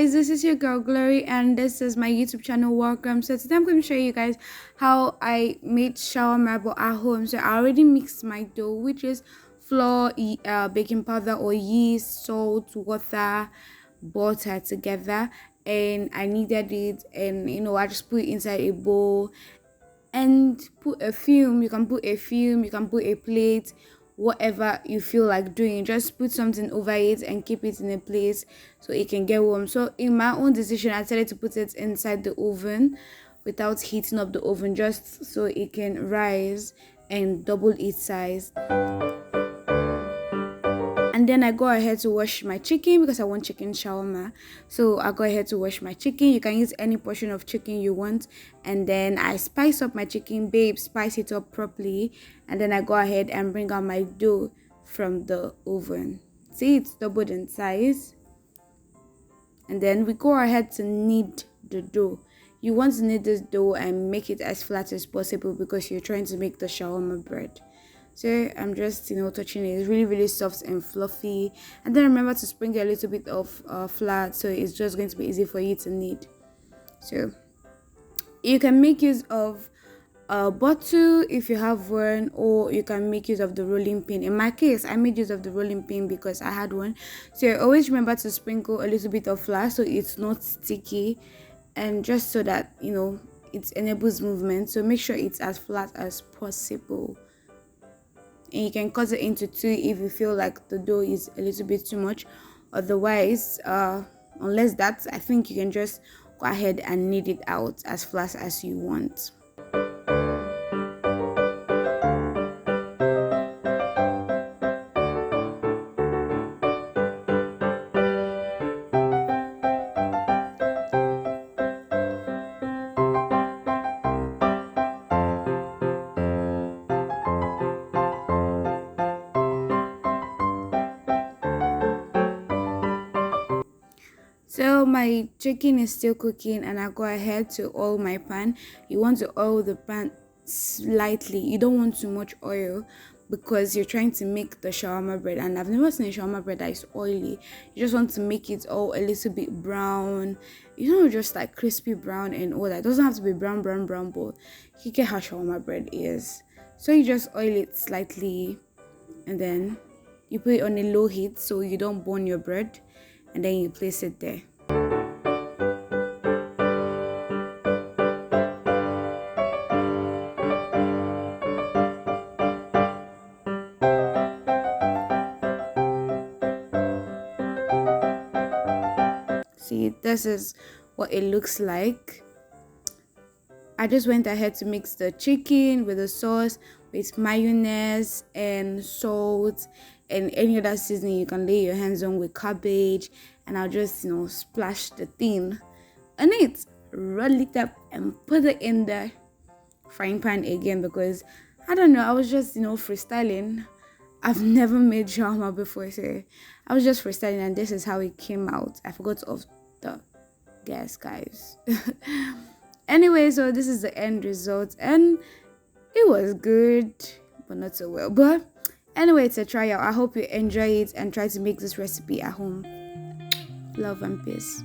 guys, this is your girl Glory and this is my YouTube channel. Welcome. So today I'm going to show you guys how I made shawarma at home. So I already mixed my dough, which is flour, baking powder or yeast, salt, water, butter together, and I kneaded it, and I just put it inside a bowl and put a film. You can put a film, you can put a plate, whatever you feel like doing. Just put something over it and keep it in a place so it can get warm. So in my own decision, I decided to put it inside the oven without heating up the oven, just so it can rise and double its size. And then I go ahead to wash my chicken because I want chicken shawarma. So I go ahead to wash my chicken. You can use any portion of chicken you want. And then I spice up my chicken, babe, spice it up properly. And then I go ahead and bring out my dough from the oven. See, it's doubled in size. And then we go ahead to knead the dough. You want to knead this dough and make it as flat as possible because you're trying to make the shawarma bread. So I'm just touching it. It's really soft and fluffy. And then remember to sprinkle a little bit of flour, so it's just going to be easy for you to knead. So you can make use of a bottle if you have one, or you can make use of the rolling pin. In my case, I made use of the rolling pin because I had one. So always remember to sprinkle a little bit of flour so it's not sticky, and just so that it enables movement. So make sure it's as flat as possible. And you can cut it into two if you feel like the dough is a little bit too much. Otherwise, unless that, I think you can just go ahead and knead it out as flat as you want. So my chicken is still cooking, and I go ahead to oil my pan. You want to oil the pan slightly. You don't want too much oil because you're trying to make the shawarma bread, and I've never seen a shawarma bread that is oily. You just want to make it all a little bit brown, just like crispy brown and all that. It doesn't have to be brown, but you get how shawarma bread is. So you just oil it slightly, and then you put it on a low heat so you don't burn your bread, and then you place it there. See, this is what it looks like. I just went ahead to mix the chicken with the sauce, with mayonnaise and salt and any other seasoning you can lay your hands on, with cabbage, and I'll just splash the thing on it, roll it up and put it in the frying pan again, because I don't know, I was just freestyling. I've never made shawarma before, so I was just freestyling, and this is how it came out. I forgot off the gas, guys. Anyway, so this is the end result, and it was good but not so well. But anyway, it's a tryout. I hope you enjoy it and try to make this recipe at home. Love and peace.